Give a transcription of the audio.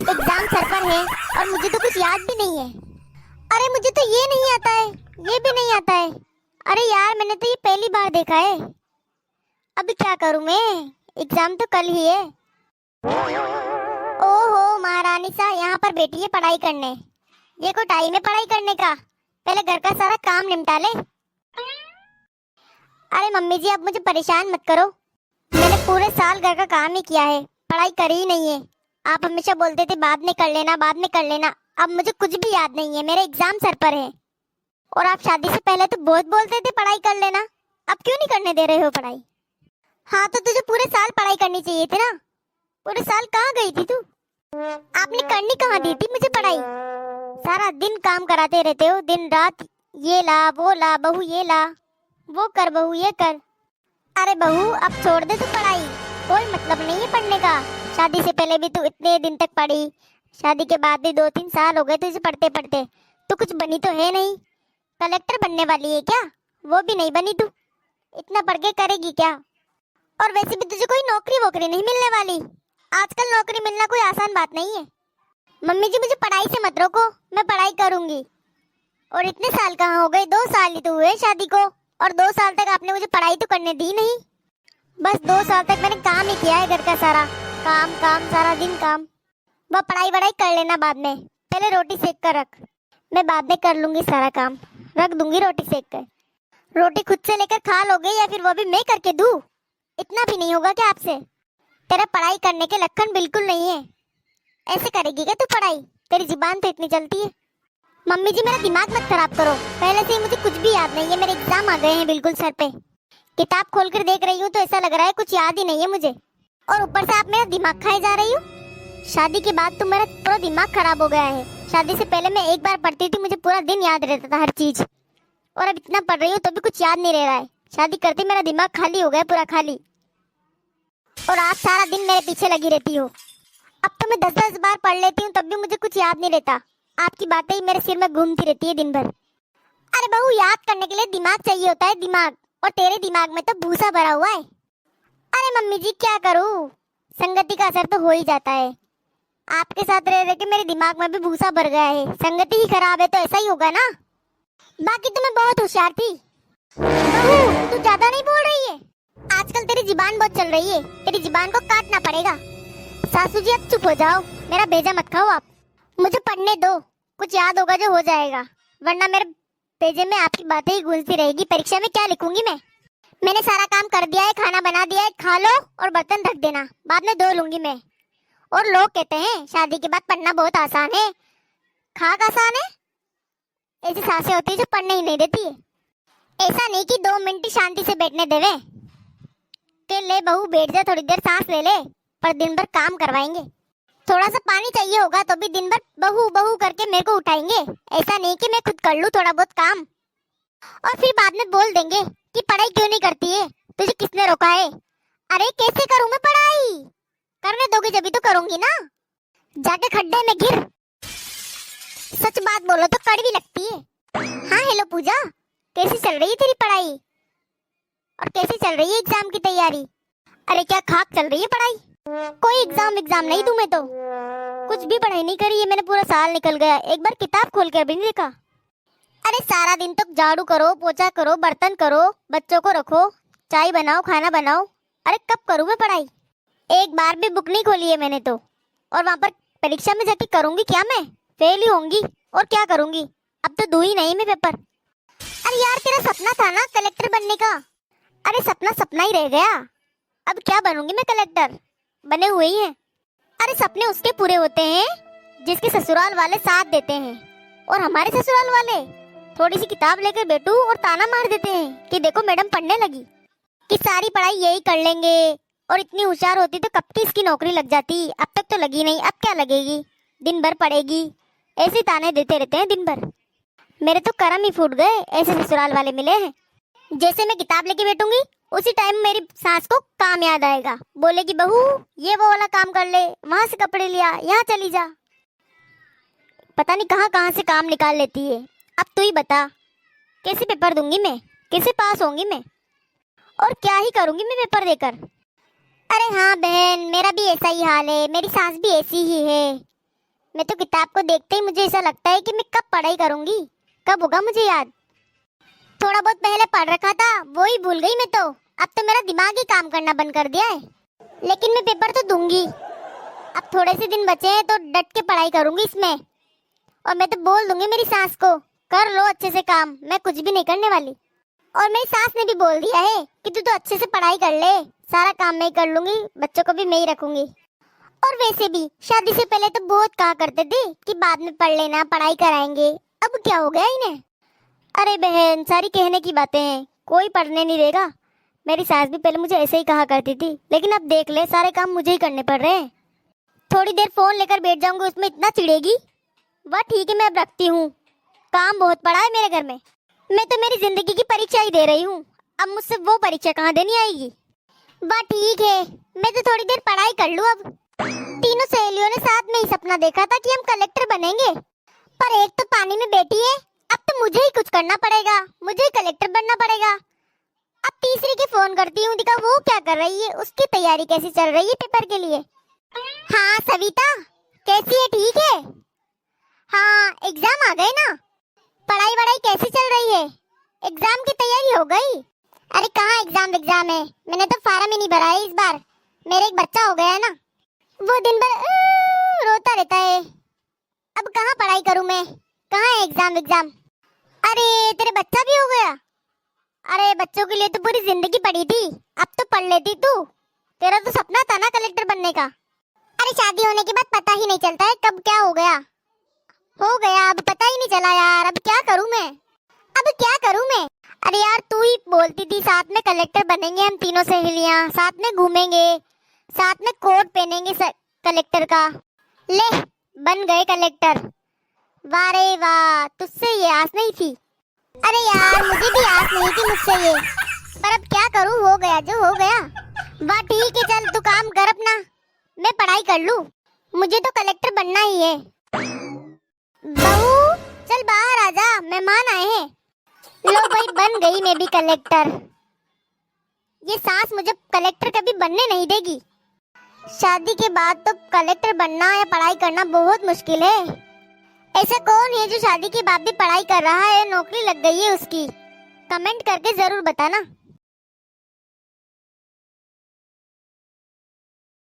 Exam sir पर है और मुझे तो कुछ याद भी नहीं है। अरे मुझे तो ये नहीं आता है, ये भी नहीं आता है। अरे यार मैंने तो ये पहली बार देखा है। अभी क्या करूं मैं, एग्जाम तो कल ही है। ओहो महारानी सा यहाँ पर बैठी है पढ़ाई करने। ये कोई टाइम है पढ़ाई करने का? पहले घर का सारा काम निपटा ले। अरे मम्मी जी आप मुझे परेशान मत करो, मैंने पूरे साल घर का काम ही किया है, पढ़ाई करी ही नहीं है। आप हमेशा बोलते थे बाद में कर लेना, बाद में कर लेना। अब मुझे कुछ भी याद नहीं है, मेरे एग्जाम सर पर है। और आप शादी से पहले तो बहुत बोलते थे पढ़ाई कर लेना, अब क्यों नहीं करने दे रहे हो पढ़ाई? हाँ तो तुझे पूरे साल पढ़ाई करनी चाहिए थी ना। पूरे साल कहाँ गई थी तू? आपने करनी कहाँ दी थी मुझे पढ़ाई? सारा दिन काम कराते रहते हो, दिन रात ये ला वो ला, बहू ये ला वो कर, बहू ये कर। अरे बहू अब छोड़ दे तू पढ़ाई, कोई मतलब नहीं है पढ़ने का। शादी से पहले भी तू इतने दिन तक पढ़ी, शादी के बाद भी 2-3 साल हो गए तुझे पढ़ते पढ़ते। तू कुछ बनी तो है नहीं, कलेक्टर बनने वाली है क्या? वो भी नहीं बनी तू, इतना पढ़ के करेगी क्या? और वैसे भी तुझे कोई नौकरी वोकरी नहीं मिलने वाली, आजकल नौकरी मिलना कोई आसान बात नहीं है। मम्मी जी मुझे पढ़ाई से मत रोको, मैं पढ़ाई करूंगी। और इतने साल कहाँ हो गए, 2 साल ही तो हुए शादी को, और 2 साल तक आपने मुझे पढ़ाई तो करने दी नहीं। बस 2 साल तक मैंने काम ही किया है, घर का सारा काम काम, सारा दिन काम। वह पढ़ाई वढ़ाई कर लेना बाद में, पहले रोटी सेक कर रख, मैं बाद में कर लूंगी सारा काम, रख दूंगी रोटी सेक कर। रोटी खुद से लेकर खा लोगे या फिर वो भी मैं करके दूं? इतना भी नहीं होगा क्या आपसे? तेरा पढ़ाई करने के लक्षण बिल्कुल नहीं है, ऐसे करेगी क्या तू पढ़ाई? तेरी जुबान तो इतनी चलती है। मम्मी जी मेरा दिमाग मत खराब करो, पहले से ही मुझे कुछ भी याद नहीं है, मेरे एग्जाम आ गए हैं बिल्कुल सर पे। किताब खोलकर देख रही हूँ तो ऐसा लग रहा है कुछ याद ही नहीं है मुझे, और ऊपर से आप मेरा दिमाग खाए जा रही हो। शादी के बाद तो मेरा पूरा दिमाग खराब हो गया है। शादी से पहले मैं एक बार पढ़ती थी, मुझे पूरा दिन याद रहता था हर चीज, और अब इतना पढ़ रही हूँ तो भी कुछ याद नहीं रह रहा है। शादी करते मेरा दिमाग खाली हो गया, पूरा खाली। और आप सारा दिन मेरे पीछे लगी रहती हो। अब तो मैं 10-10 बार पढ़ लेती हूँ तब भी मुझे कुछ याद नहीं रहता, आपकी बातें ही मेरे सिर में घूमती रहती है दिन भर। अरे बहू याद करने के लिए दिमाग चाहिए होता है, दिमाग, और तेरे दिमाग में तो भूसा भरा हुआ है। अरे मम्मी जी क्या करूँ, संगति का असर तो हो ही जाता है। आपके साथ रह रह के मेरे दिमाग में भी भूसा भर गया है, संगति ही खराब है तो ऐसा ही होगा ना। बाकी तो मैं बहुत होशियार थी। बहू तू ज्यादा नहीं बोल रही है, आजकल तेरी जुबान बहुत चल रही है, तेरी जुबान को काटना पड़ेगा। सासू जी अब चुप हो जाओ, मेरा भेजा मत खाओ आप, मुझे पढ़ने दो, कुछ याद होगा जो हो जाएगा, वरना मेरे पेजे में आपकी बातें ही गूंजती रहेगी। परीक्षा में क्या लिखूंगी मैं? मैंने सारा काम कर दिया है, खाना बना दिया है, खा लो और बर्तन रख देना, बाद में धो लूंगी मैं। और लोग कहते हैं शादी के बाद पढ़ना बहुत आसान है, खाक आसान है। ऐसी सासें होती है जो पढ़ने ही नहीं देती है। ऐसा नहीं कि 2 मिनट शांति से बैठने देवे के ले बहू बैठ जा, थोड़ी देर सांस ले ले, पर दिन भर काम करवाएंगे। थोड़ा सा पानी चाहिए होगा तो भी दिन भर बहू बहू करके मेरे को उठाएंगे। ऐसा नहीं कि मैं खुद कर लूं थोड़ा बहुत काम, और फिर बाद में बोल देंगे कि पढ़ाई क्यों नहीं करती है, तुझे किसने रोका है? अरे कैसे करूं मैं पढ़ाई? करने दोगे जब तो करूंगी ना, जाके खड्डे में गिर। सच बात बोलो तो कड़वी लगती है। हाँ हेलो पूजा, कैसी चल रही है तेरी पढ़ाई, और कैसी चल रही है एग्जाम की तैयारी? अरे क्या खाक चल रही है पढ़ाई? कोई एग्जाम नहीं दूं मैं तो, कुछ भी पढ़ाई नहीं करी है मैंने, पूरा साल निकल गया, एक बार किताब खोल के भी नहीं देखा। अरे सारा दिन तो झाड़ू करो, पोछा करो, बर्तन करो, बच्चों को रखो, चाय बनाओ, खाना बनाओ, अरे कब करूँ मैं पढ़ाई? एक बार भी बुक नहीं खोली है मैंने तो, और वहाँ पर परीक्षा में जाके करूंगी क्या मैं? फेल ही होंगी, और क्या करूंगी? अब तो दूं ही नहीं मैं पेपर। अरे यार तेरा सपना था ना कलेक्टर बनने का। अरे सपना सपना ही रह गया, अब क्या बनूंगी मैं? कलेक्टर बने हुए ही हैं। अरे सपने उसके पूरे होते हैं जिसके ससुराल वाले साथ देते हैं, और हमारे ससुराल वाले थोड़ी सी किताब लेकर बैठूं और ताना मार देते हैं कि देखो मैडम पढ़ने लगी, कि सारी पढ़ाई यही कर लेंगे, और इतनी होशियार होती तो कब की इसकी नौकरी लग जाती, अब तक तो लगी नहीं, अब क्या लगेगी, दिन भर पढ़ेगी। ऐसे ताने देते रहते हैं दिन भर। मेरे तो करम ही फूट गए, ऐसे ससुराल वाले मिले हैं। जैसे मैं किताब लेके बैठूंगी उसी टाइम मेरी सास को काम याद आएगा, बोलेगी बहू ये वो वाला काम कर ले, वहां से कपड़े लिया, यहाँ चली जा। पता नहीं कहाँ कहाँ से काम निकाल लेती है। अब तू ही बता कैसे पेपर दूंगी मैं, कैसे पास होंगी मैं, और क्या ही करूंगी मैं पेपर देकर? अरे हाँ बहन, मेरा भी ऐसा ही हाल है, मेरी सास भी ऐसी ही है, मैं तो किताब को देखते ही मुझे ऐसा लगता है कि मैं कब पढ़ाई करूंगी, कब होगा मुझे याद। थोड़ा बहुत पहले पढ़ रखा था वो ही भूल गई मैं तो। अब तो मेरा दिमाग ही काम करना बंद कर दिया है। लेकिन मैं पेपर तो दूंगी। अब थोड़े से दिन बचे हैं तो डट के पढ़ाई करूंगी इसमें। और मैं तो बोल दूंगी मेरी सास को, कर लो अच्छे से काम, मैं कुछ भी नहीं करने वाली। और मेरी सास ने भी बोल दिया है कि तू तो अच्छे से पढ़ाई कर ले, सारा काम मैं ही कर लूंगी, बच्चों को भी मैं ही रखूंगी। और वैसे भी शादी से पहले तो बहुत कहा करते थे कि बाद में पढ़ लेना, पढ़ाई कराएंगे। अब क्या हो गया इन्हें? अरे बहन, सारी कहने की बातें हैं, कोई पढ़ने नहीं देगा। मेरी सास भी पहले मुझे ऐसे ही कहा करती थी, लेकिन अब देख ले सारे काम मुझे ही करने पड़ रहे हैं। थोड़ी देर फोन लेकर बैठ जाऊंगी उसमें इतना चिढ़ेगी। वह ठीक है, मैं अब रखती हूँ, काम बहुत पड़ा है मेरे घर में। मैं तो मेरी जिंदगी की परीक्षा ही दे रही हूँ, अब मुझसे वो परीक्षा कहाँ देनी आएगी। वाह ठीक है, मैं तो थोड़ी देर पढ़ाई कर लूँ। अब तीनों सहेलियों ने साथ में ही सपना देखा था कि हम कलेक्टर बनेंगे, पर एक तो पानी में बैठी है। अब तो मुझे ही कुछ करना पड़ेगा, मुझे ही कलेक्टर बनना पड़ेगा। अब तीसरी के फोन करती हूँ, दिखा वो क्या कर रही है, उसकी तैयारी कैसी चल रही है पेपर के लिए। हाँ सविता, कैसी है? ठीक है। हाँ एग्जाम आ गए ना, पढ़ाई वढ़ाई कैसी चल रही है? एग्जाम की तैयारी हो गई? अरे कहाँ एग्जाम है, मैंने तो फार्म ही नहीं भरा है इस बार। मेरे एक बच्चा हो गया है ना, वो दिन भर रोता रहता है। अब कहाँ पढ़ाई करूँ मैं, कहाँ है एग्जाम? अरे तेरे बच्चा भी हो गया? अरे बच्चों के लिए तो पूरी जिंदगी पड़ी थी, अब तो पढ़ लेती तू। तेरा तो सपना था ना कलेक्टर बनने का। अरे शादी होने के बाद पता ही नहीं चलता है कब क्या हो गया, अब पता ही नहीं चला यार। अब क्या करूं मैं? अरे यार तू ही बोलती थी साथ में कलेक्टर बनेंगे हम तीनों सहेलियां, साथ में घूमेंगे, साथ में कोट पहनेंगे कलेक्टर का। ले बन गए कलेक्टर। वाह रे वाह, तुझसे ये आस नहीं थी। अरे यार मुझे भी आस नहीं थी मुझसे ये, पर अब क्या करूं, हो गया जो हो गया। वाह ठीक है, चल तू काम कर अपना, मैं पढ़ाई कर लूं, मुझे तो कलेक्टर बनना ही है। बहू चल बाहर आजा, मेहमान आए हैं। लो भाई बन गई मैं भी कलेक्टर। ये सास मुझे कलेक्टर कभी बनने नहीं देगी। शादी के बाद तो कलेक्टर बनना या पढ़ाई करना बहुत मुश्किल है। ऐसा कौन है जो शादी के बाद भी पढ़ाई कर रहा है, नौकरी लग गई है उसकी? कमेंट करके जरूर बताना।